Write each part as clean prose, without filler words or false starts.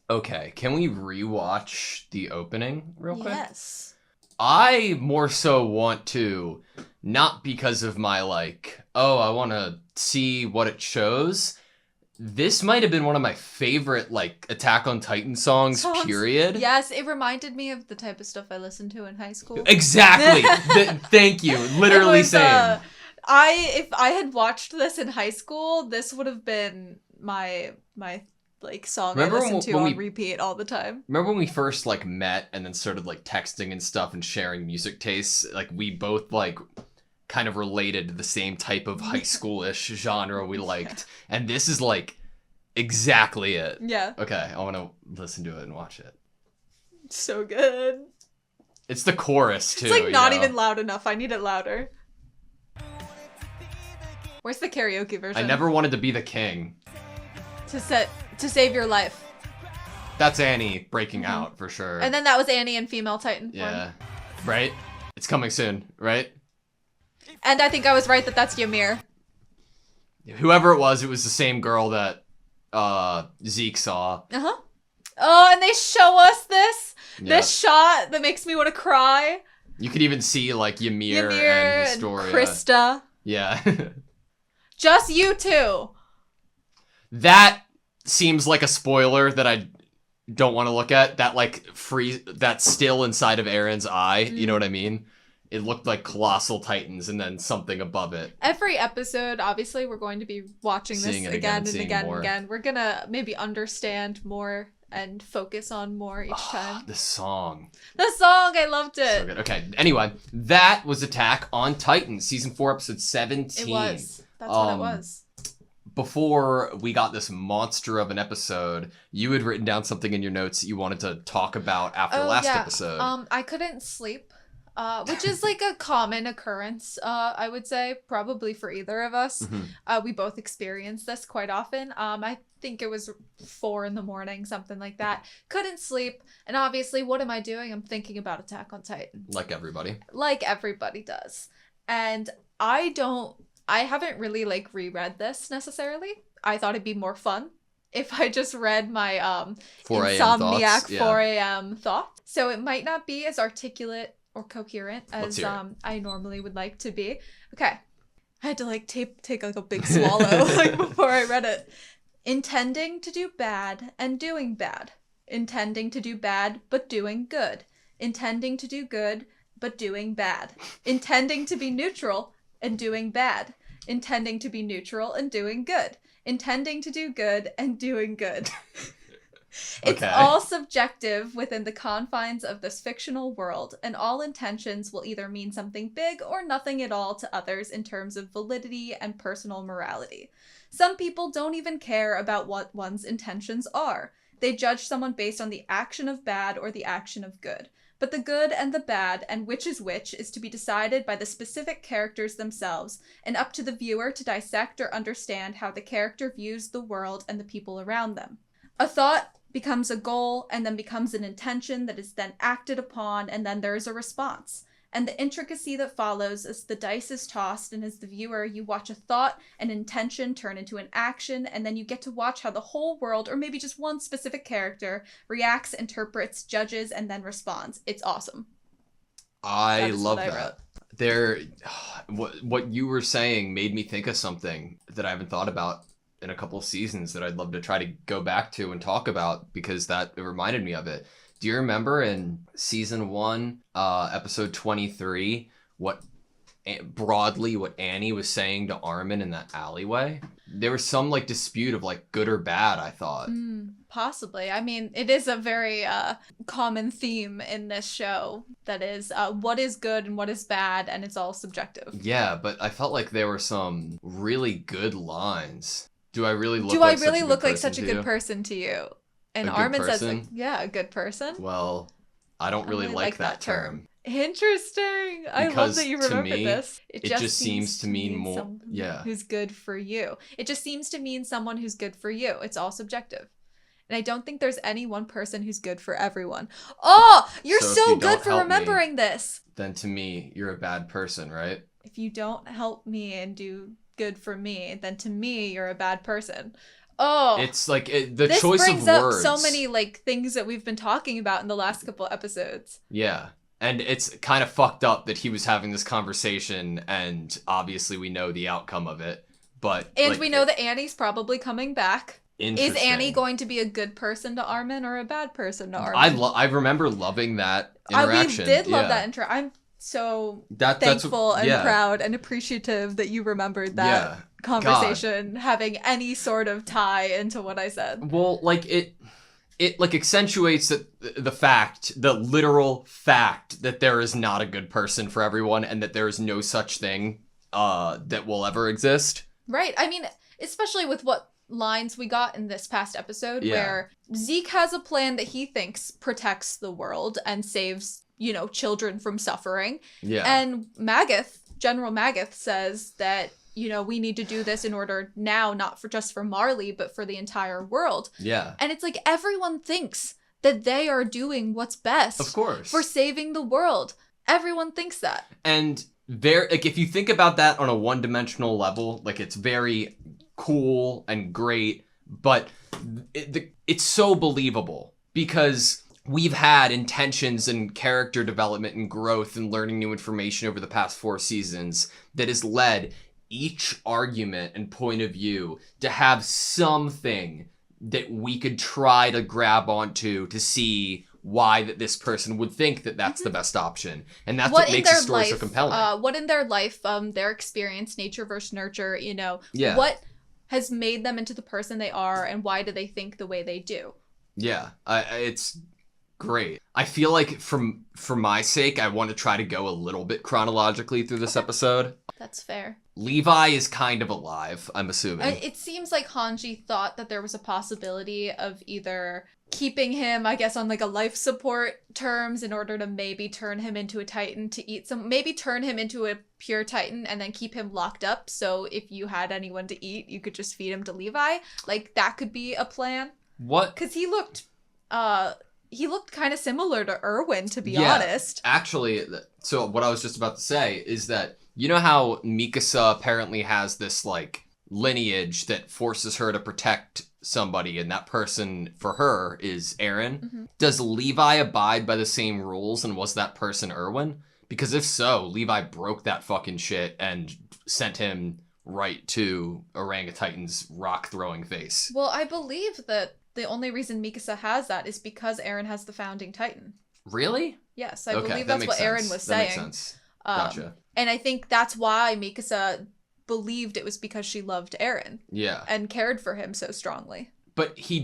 Okay, can we rewatch the opening real quick? Yes. I more so want to, not because of my I want to see what it shows. This might have been one of my favorite Attack on Titan songs. Period. Yes, it reminded me of the type of stuff I listened to in high school. Exactly. Thank you. Literally same. If I had watched this in high school, this would have been my song I listened to on repeat all the time. Remember when we first met and then started texting and stuff and sharing music tastes? We both kind of related to the same type of high school-ish genre we liked. And this is exactly it. Yeah. Okay, I want to listen to it and watch it. So good. It's the chorus too. It's not even loud enough. I need it louder. Where's the karaoke version? I never wanted to be the king. To save your life. That's Annie breaking out for sure. And then that was Annie in Female Titan form. Yeah. Right? It's coming soon, right? And I think I was right that that's Ymir. Whoever it was the same girl that Zeke saw. Uh-huh. Oh, and they show us this shot that makes me want to cry. You could even see Ymir and Historia. And Krista. Yeah. Just you two. That seems like a spoiler that I don't want to look at. That that's still inside of Aaron's eye. You know what I mean? It looked like colossal titans and then something above it. Every episode, obviously, we're going to be watching this again and again and again. We're going to maybe understand more and focus on more each time. The song, I loved it. So good. Okay, anyway, that was Attack on Titan, Season 4, Episode 17. It was. That's what it was. Before we got this monster of an episode, you had written down something in your notes that you wanted to talk about after last episode. I couldn't sleep. Which is a common occurrence, I would say, probably for either of us. Mm-hmm. We both experience this quite often. I think it was 4 a.m, something like that. Couldn't sleep. And obviously, what am I doing? I'm thinking about Attack on Titan. Like everybody. Like everybody does. And I haven't really reread this necessarily. I thought it'd be more fun if I just read my 4 a.m. insomniac thoughts. 4 a.m. thoughts. So it might not be as articulate or coherent as I normally would like to be. Okay. I had to take a big swallow before I read it. Intending to do bad and doing bad. Intending to do bad but doing good. Intending to do good but doing bad. Intending to be neutral and doing bad. Intending to be neutral and doing good. Intending to do good and doing good. It's all subjective within the confines of this fictional world, and all intentions will either mean something big or nothing at all to others in terms of validity and personal morality. Some people don't even care about what one's intentions are. They judge someone based on the action of bad or the action of good. But the good and the bad, and which is to be decided by the specific characters themselves, and up to the viewer to dissect or understand how the character views the world and the people around them. A thought becomes a goal, and then becomes an intention that is then acted upon, and then there is a response. And the intricacy that follows as the dice is tossed, and as the viewer, you watch a thought and intention turn into an action, and then you get to watch how the whole world, or maybe just one specific character, reacts, interprets, judges, and then responds. It's awesome. I love that. What you were saying made me think of something that I haven't thought about in a couple of seasons that I'd love to try to go back to and talk about, because it reminded me of it. Do you remember in season 1, episode 23, what Annie was saying to Armin in that alleyway? There was some dispute of good or bad, I thought. Possibly. I mean, it is a very common theme in this show that is what is good and what is bad, and it's all subjective. Yeah, but I felt like there were some really good lines. Do I really look like such a good person to you? And Armin says, a good person. Well, I don't really like that term. Interesting. I love that you remembered this. It just seems to mean more. Yeah. Who's good for you. It just seems to mean someone who's good for you. It's all subjective. And I don't think there's any one person who's good for everyone. Oh, you're so good for remembering this. Then to me, you're a bad person, right? If you don't help me and do good for me, then to me, you're a bad person. Oh, it's like the this choice brings of up words. so many like things that we've been talking about in the last couple episodes. Yeah. And it's kind of fucked up that he was having this conversation, and obviously we know the outcome of it. But we know that Annie's probably coming back. Is Annie going to be a good person to Armin or a bad person to Armin? I remember loving that interaction. We did love that intro. I'm so thankful and proud and appreciative that you rememred that conversation having any sort of tie into what I said. Well, like it like accentuates the literal fact that there is not a good person for everyone, and that there is no such thing that will ever exist. Right. I mean, especially with what lines we got in this past episode where Zeke has a plan that he thinks protects the world and saves, children from suffering. Yeah. And General Magath says that, we need to do this in order now, not just for Marley, but for the entire world. Yeah. And it's like everyone thinks that they are doing what's best. Of course. For saving the world. Everyone thinks that. And if you think about that on a one-dimensional level, like it's very cool and great, but it's so believable because we've had intentions and character development and growth and learning new information over the past 4 seasons that has led each argument and point of view to have something that we could try to grab onto to see why that this person would think that that's the best option. And that's what makes the story so compelling. What in their life, their experience, nature versus nurture, what has made them into the person they are, and why do they think the way they do? Yeah, it's great. I feel like for my sake, I want to try to go a little bit chronologically through this episode. That's fair. Levi is kind of alive, I'm assuming. It seems like Hanji thought that there was a possibility of either keeping him, I guess, on like a life support terms in order to maybe turn him into a Titan to eat maybe turn him into a pure Titan and then keep him locked up. So if you had anyone to eat, you could just feed him to Levi. Like that could be a plan. What? Because he looked kind of similar to Erwin, to be honest. Actually, so what I was just about to say is that, you know how Mikasa apparently has this like lineage that forces her to protect somebody, and that person for her is Eren? Mm-hmm. Does Levi abide by the same rules, and was that person Erwin? Because if so, Levi broke that fucking shit and sent him right to Orangutan's rock-throwing face. Well, I believe that the only reason Mikasa has that is because Eren has the founding Titan. Really? Yes, I believe that's what Eren was saying. That makes sense. Gotcha. And I think that's why Mikasa believed it was because she loved Eren. Yeah. And cared for him so strongly. But she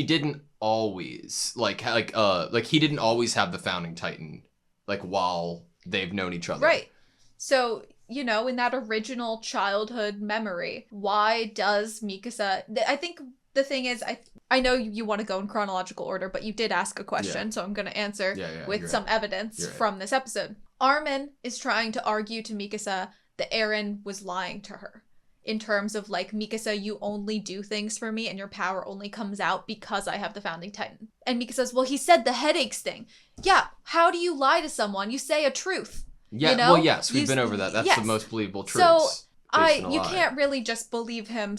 didn't always he didn't always have the founding Titan like while they've known each other. Right. So, in that original childhood memory, why does Mikasa I think the thing is I know you want to go in chronological order, but you did ask a question, so I'm going to answer with some evidence from this episode. Armin is trying to argue to Mikasa that Eren was lying to her in terms of like, Mikasa, you only do things for me and your power only comes out because I have the founding Titan. And Mikasa says, well, he said the headaches thing. Yeah, how do you lie to someone? You say a truth. Yeah, well, yes, we've been over that. That's the most believable truth. So you can't really just believe him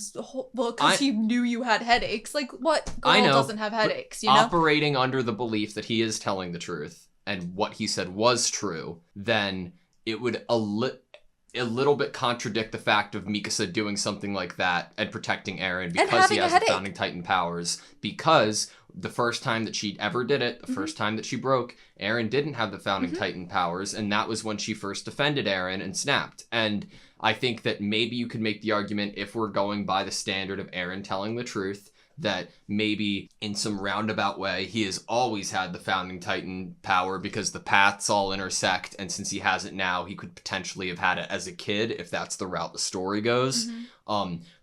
because he knew you had headaches. Like, what girl doesn't have headaches, Operating under the belief that he is telling the truth and what he said was true, then it would a little bit contradict the fact of Mikasa doing something like that and protecting Eren because he has the founding Titan powers. Because the first time that she ever did it, the first time that she broke, Eren didn't have the founding Titan powers, and that was when she first defended Eren and snapped. And I think that maybe you could make the argument, if we're going by the standard of Eren telling the truth, that maybe in some roundabout way he has always had the founding Titan power because the paths all intersect, and since he has it now, he could potentially have had it as a kid if that's the route the story goes.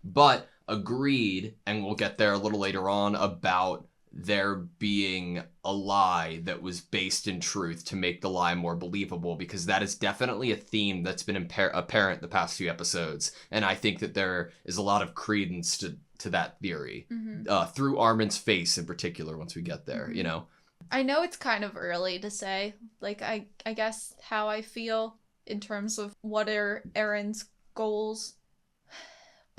But agreed, and we'll get there a little later on, about there being a lie that was based in truth to make the lie more believable, because that is definitely a theme that's been apparent the past few episodes, and I think that there is a lot of credence to that theory through Armin's face in particular once we get there. I know it's kind of early to say, like, I guess how I feel in terms of what are Eren's goals,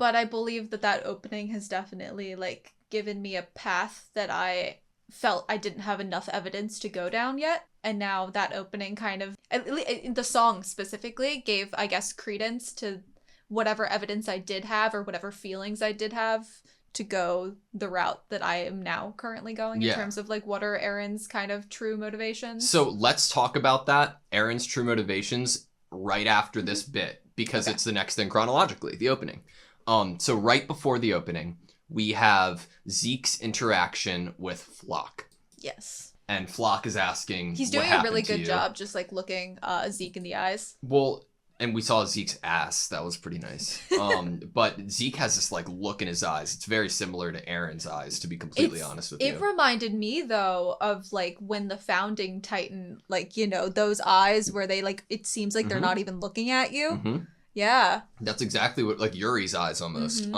But I believe that opening has definitely, like, given me a path that I felt I didn't have enough evidence to go down yet. And now that opening kind of, the song specifically gave, I guess, credence to whatever evidence I did have or whatever feelings I did have to go the route that I am now currently going in terms of, like, what are Aaron's kind of true motivations. So let's talk about that, Aaron's true motivations, right after this bit, because it's the next thing chronologically, the opening. So right before the opening, we have Zeke's interaction with Flock. Yes. And Flock is asking, he's doing a really good job just, like, looking Zeke in the eyes. Well, and we saw Zeke's ass. That was pretty nice. But Zeke has this, like, look in his eyes. It's very similar to Aaron's eyes, to be completely honest with you. It reminded me, though, of, like, when the founding Titan, like, you know, those eyes where they, like, it seems like they're not even looking at you. Yeah. That's exactly what, like, Yuri's eyes almost.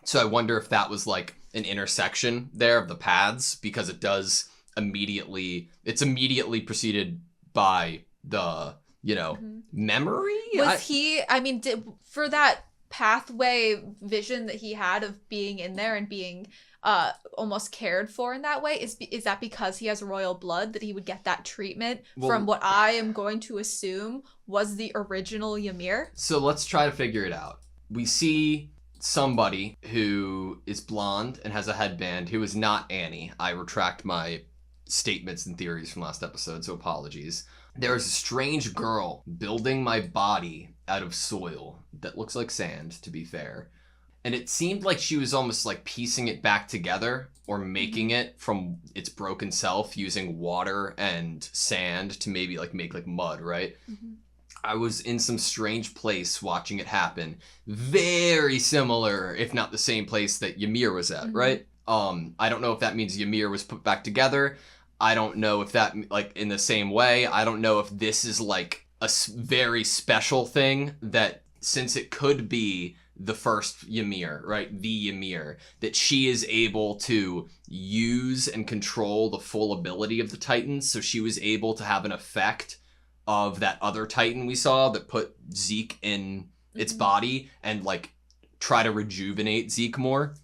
So I wonder if that was, like, an intersection there of the paths, because it does it's immediately preceded by the, you know, memory? For that pathway vision that he had of being in there and being almost cared for in that way, is that because he has royal blood that he would get that treatment from what I am going to assume was the original Ymir? So let's try to figure it out. We see somebody who is blonde and has a headband who is not Annie. I retract my statements and theories from last episode, so apologies. There is a strange girl building my body out of soil that looks like sand, to be fair. And it seemed like she was almost like piecing it back together or making it from its broken self using water and sand to maybe like make like mud, right? I was in some strange place watching it happen. Very similar, if not the same place that Ymir was at, right? I don't know if that means Ymir was put back together. I don't know if that, like, in the same way. I don't know if this is, like, a very special thing that, since it could be the first Ymir, right, the Ymir, that she is able to use and control the full ability of the Titans, so she was able to have an effect of that other Titan we saw that put Zeke in its body and, like, try to rejuvenate Zeke more.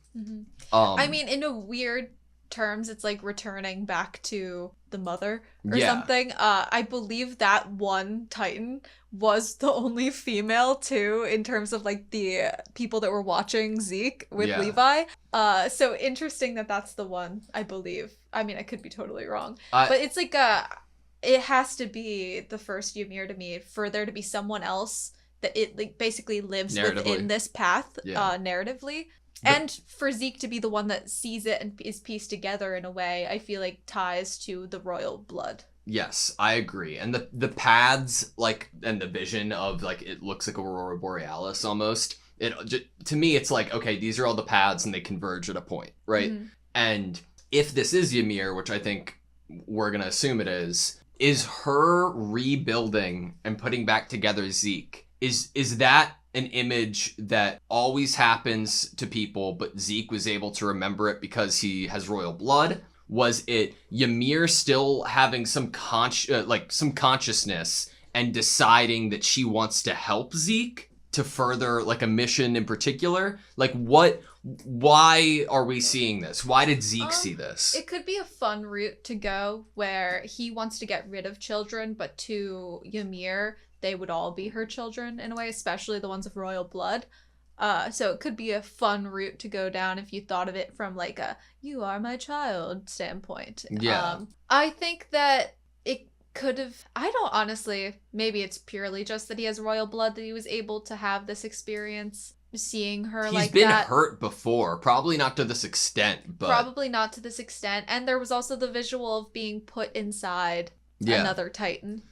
I mean, in a weird terms, it's like returning back to the mother or something. I believe that one Titan was the only female too, in terms of like the people that were watching Zeke with Levi. So interesting that that's the one, I believe. I mean, I could be totally wrong, but it's like it has to be the first Ymir to me for there to be someone else that it like basically lives within this path narratively. And for Zeke to be the one that sees it and is pieced together in a way, I feel like ties to the royal blood. Yes, I agree. And the paths, like, and the vision of, like, it looks like Aurora Borealis almost. To me, it's like, okay, these are all the paths and they converge at a point, right? And if this is Ymir, which I think we're going to assume it is her rebuilding and putting back together Zeke, is that an image that always happens to people, but Zeke was able to remember it because he has royal blood? Was it Ymir still having some consciousness and deciding that she wants to help Zeke to further like a mission in particular? Like why are we seeing this? Why did Zeke see this? It could be a fun route to go where he wants to get rid of children, but to Ymir, they would all be her children in a way, especially the ones of royal blood. So it could be a fun route to go down if you thought of it from like a "you are my child" standpoint. I think that it could have, I don't honestly, maybe it's purely just that he has royal blood that he was able to have this experience seeing her like that. He's been hurt before, probably not to this extent, but probably not to this extent. And there was also the visual of being put inside another Titan.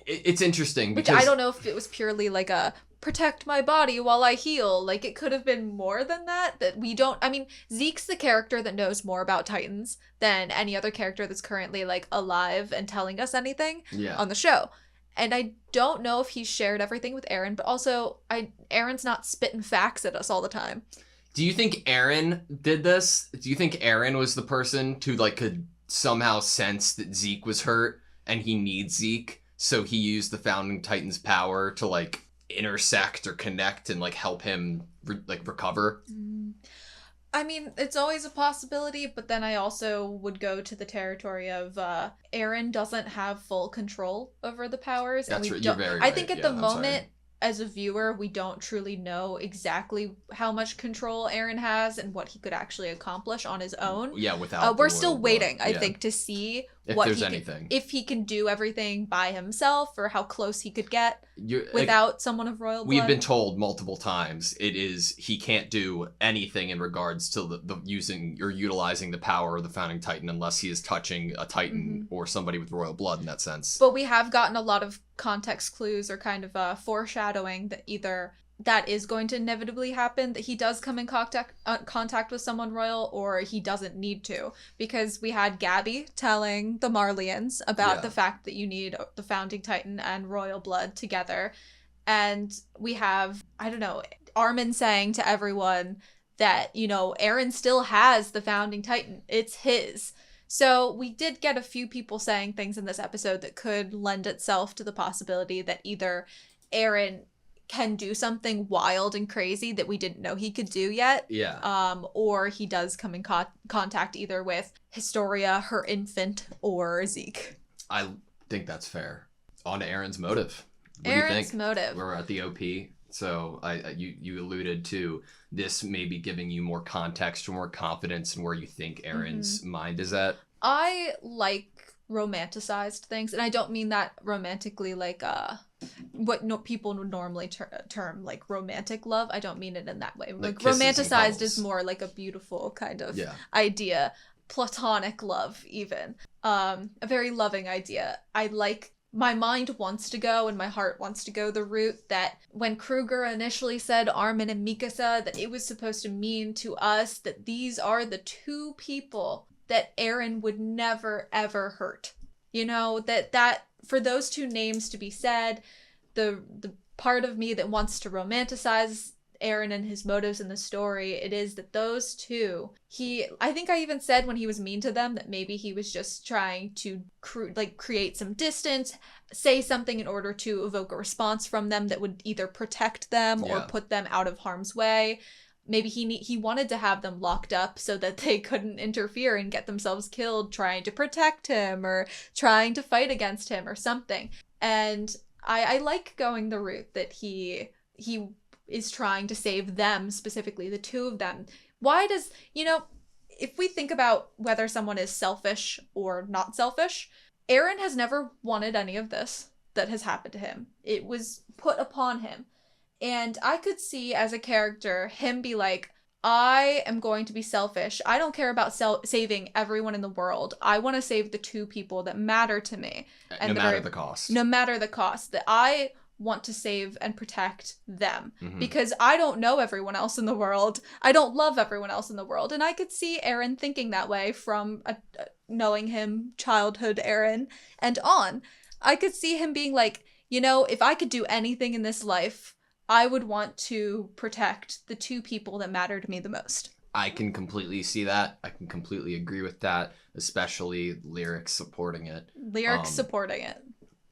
It's interesting because which I don't know if it was purely like a protect my body while I heal. Like it could have been more than that we don't. I mean, Zeke's the character that knows more about Titans than any other character that's currently like alive and telling us anything on the show. And I don't know if he's shared everything with Aaron, but also Aaron's not spitting facts at us all the time. Do you think Aaron did this? Do you think Aaron was the person who like could somehow sense that Zeke was hurt and he needs Zeke, so he used the Founding Titan's power to like intersect or connect and like help him recover? I mean, it's always a possibility, but then I also would go to the territory of Eren doesn't have full control over the powers. That's and right. You're very right. I think at the moment, as a viewer, we don't truly know exactly how much control Eren has and what he could actually accomplish on his own. Yeah, without we're still waiting, I think, to see if what there's anything. If he can do everything by himself or how close he could get without someone of royal blood. We've been told multiple times he can't do anything in regards to the using or utilizing the power of the founding titan unless he is touching a titan or somebody with royal blood in that sense. But we have gotten a lot of context clues or kind of foreshadowing that either that is going to inevitably happen, that he does come in contact with someone royal, or he doesn't need to, because we had Gabby telling the Marleyans about the fact that you need the founding titan and royal blood together, and we have, I don't know, Armin saying to everyone that, you know, Eren still has the founding titan, it's his. So we did get a few people saying things in this episode that could lend itself to the possibility that either Eren can do something wild and crazy that we didn't know he could do yet. Yeah. Or he does come in contact either with Historia, her infant, or Zeke. I think that's fair. On to Eren's motive. What Eren's do you think? motive. We're at the OP. So you alluded to this maybe giving you more context or more confidence in where you think Eren's mind is at. I like romanticized things, and I don't mean that romantically like what people would normally term like romantic love. I don't mean it in that way. Like romanticized is more like a beautiful kind of idea, platonic love even, a very loving idea. I like. My mind wants to go and my heart wants to go the route that when Kruger initially said Armin and Mikasa, that it was supposed to mean to us that these are the two people that Eren would never ever hurt. You know, that for those two names to be said, the part of me that wants to romanticize Eren and his motives in the story, it is that those two, I think I even said when he was mean to them that maybe he was just trying to create some distance, say something in order to evoke a response from them that would either protect them or put them out of harm's way. Maybe he wanted to have them locked up so that they couldn't interfere and get themselves killed trying to protect him or trying to fight against him or something. And I like going the route that he is trying to save them, specifically the two of them. Why does, you know, if we think about whether someone is selfish or not selfish, Eren has never wanted any of this that has happened to him. It was put upon him. And I could see as a character him be like, I am going to be selfish. I don't care about saving everyone in the world. I want to save the two people that matter to me. And no matter the cost. No matter the cost. That I want to save and protect them. Because I don't know everyone else in the world. I don't love everyone else in the world. And I could see Eren thinking that way from knowing him, childhood Eren, and on. I could see him being like, you know, if I could do anything in this life, I would want to protect the two people that matter to me the most. I can completely see that. I can completely agree with that, especially lyrics supporting it. Supporting it.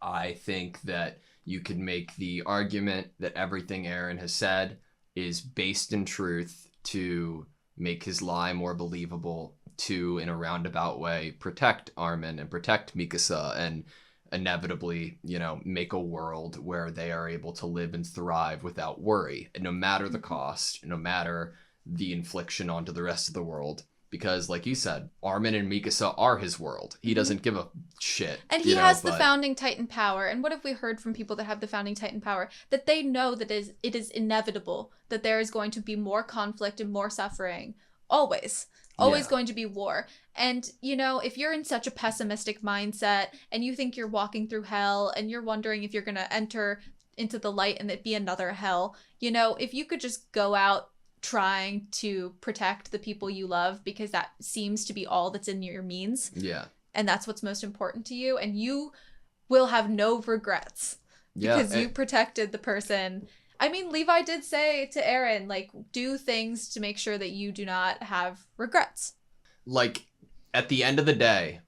I think that you could make the argument that everything Eren has said is based in truth to make his lie more believable, to, in a roundabout way, protect Armin and protect Mikasa and inevitably, you know, make a world where they are able to live and thrive without worry, and no matter the cost, no matter the infliction onto the rest of the world. Because, like you said, Armin and Mikasa are his world. He doesn't give a shit. And he has the founding titan power. And what have we heard from people that have the founding titan power? That they know that it is inevitable that there is going to be more conflict and more suffering. Always. Always going to be war. And, you know, if you're in such a pessimistic mindset and you think you're walking through hell and you're wondering if you're going to enter into the light and it be another hell, you know, if you could just go out trying to protect the people you love because that seems to be all that's in your means. Yeah. And that's what's most important to you. And you will have no regrets because you protected the person. I mean, Levi did say to Eren, like, do things to make sure that you do not have regrets. Like, at the end of the day,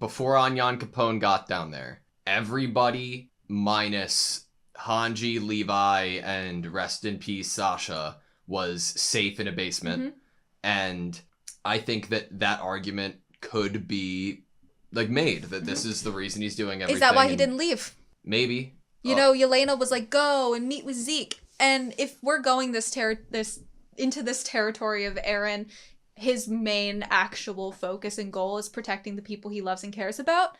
before Anyan Capone got down there, everybody minus Hanji, Levi, and rest in peace Sasha was safe in a basement. Mm-hmm. And I think that argument could be like made that this is the reason he's doing everything. Is that why he didn't leave? Maybe. You know, Yelena was like, go and meet with Zeke. And if we're going into this territory of Eren, his main actual focus and goal is protecting the people he loves and cares about,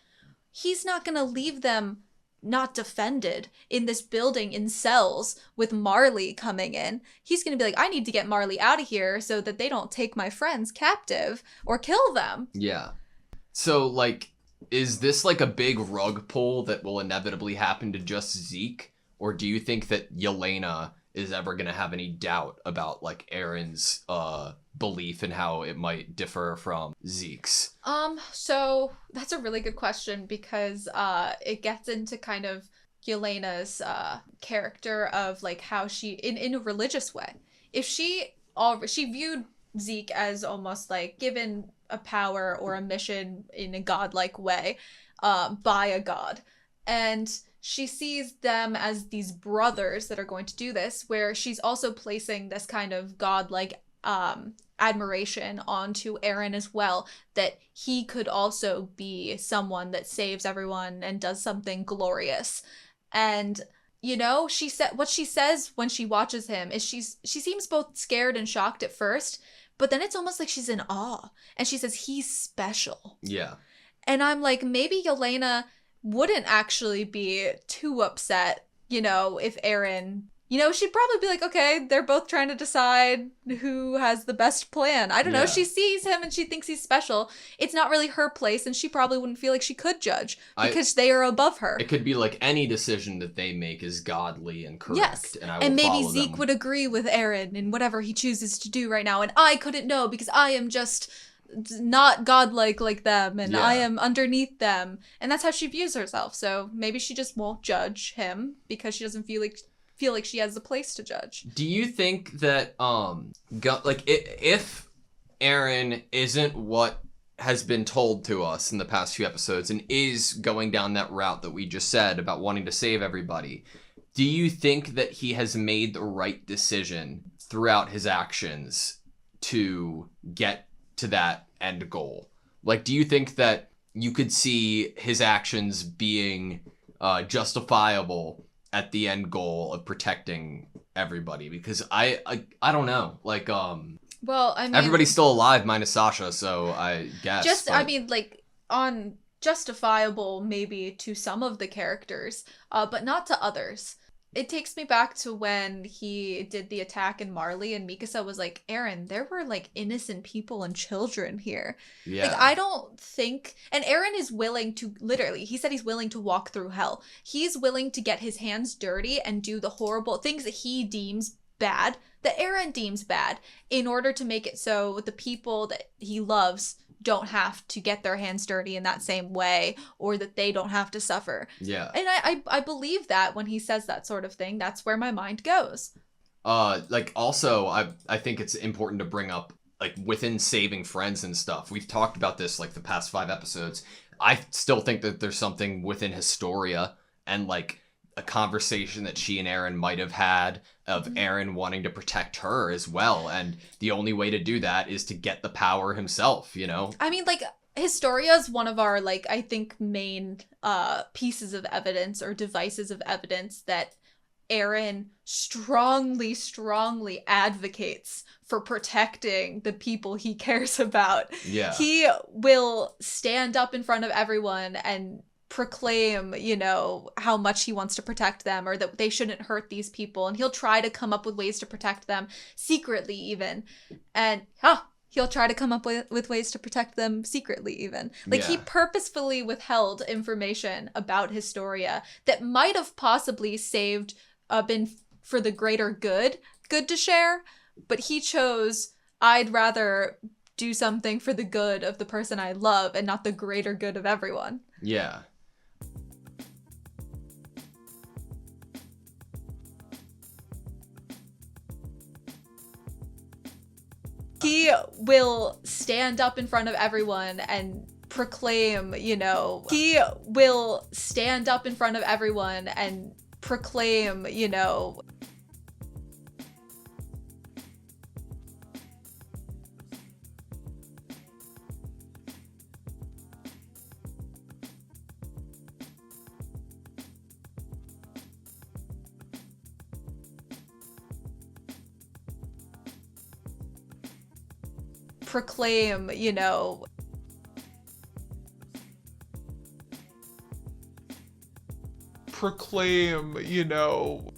he's not going to leave them not defended in this building in cells with Marley coming in. He's going to be like, I need to get Marley out of here so that they don't take my friends captive or kill them. Yeah. So, like, is this like a big rug pull that will inevitably happen to just Zeke? Or do you think that Yelena is ever going to have any doubt about, like, Eren's belief in how it might differ from Zeke's? So that's a really good question because it gets into kind of Yelena's character of, like, how she, in a religious way, if she viewed Zeke as almost, like, given a power or a mission in a godlike way by a god, and she sees them as these brothers that are going to do this, where she's also placing this kind of godlike admiration onto Eren as well, that he could also be someone that saves everyone and does something glorious. And, you know, what she says when she watches him is she seems both scared and shocked at first, but then it's almost like she's in awe. And she says, he's special. Yeah. And I'm like, maybe Yelena wouldn't actually be too upset, you know, if Eren, you know, she'd probably be like, okay, they're both trying to decide who has the best plan. I don't know. She sees him and she thinks he's special. It's not really her place, and she probably wouldn't feel like she could judge because they are above her. It could be like any decision that they make is godly and correct. Yes. And maybe Zeke would agree with Eren in whatever he chooses to do right now, and I couldn't know because I am just not godlike like them, and I am underneath them, and that's how she views herself. So maybe she just won't judge him because she doesn't feel like she has a place to judge. Do you think that if Eren isn't what has been told to us in the past few episodes and is going down that route that we just said about wanting to save everybody, do you think that he has made the right decision throughout his actions to get to that end goal? Like, do you think that you could see his actions being justifiable at the end goal of protecting everybody? Because I don't know, like, well, I mean, everybody's still alive minus Sasha, so I guess I mean, like, on justifiable maybe to some of the characters, but not to others. It takes me back to when he did the attack in Marley and Mikasa was like, Eren, there were, like, innocent people and children here. Yeah. Like, I don't think... And Eren is willing to... Literally, he said he's willing to walk through hell. He's willing to get his hands dirty and do the horrible things that he deems bad, that Eren deems bad, in order to make it so the people that he loves don't have to get their hands dirty in that same way, or that they don't have to suffer. Yeah. And I believe that when he says that sort of thing, that's where my mind goes. Like, also, I think it's important to bring up, like, within saving friends and stuff. We've talked about this, like, the past 5 episodes. I still think that there's something within Historia and, like, a conversation that she and Eren might have had of Eren wanting to protect her as well. And the only way to do that is to get the power himself, you know? I mean, like, Historia is one of our, like, I think main pieces of evidence or devices of evidence that Eren strongly advocates for protecting the people he cares about. Yeah. He will stand up in front of everyone and proclaim, you know, how much he wants to protect them, or that they shouldn't hurt these people, and he'll try to come up with ways to protect them secretly even, and he'll try to come up with ways to protect them secretly even. Like, he purposefully withheld information about Historia that might have possibly been for the greater good to share, but he chose, I'd rather do something for the good of the person I love and not the greater good of everyone. Yeah. He will stand up in front of everyone and proclaim, you know, proclaim, you know, proclaim, you know, proclaim, you know,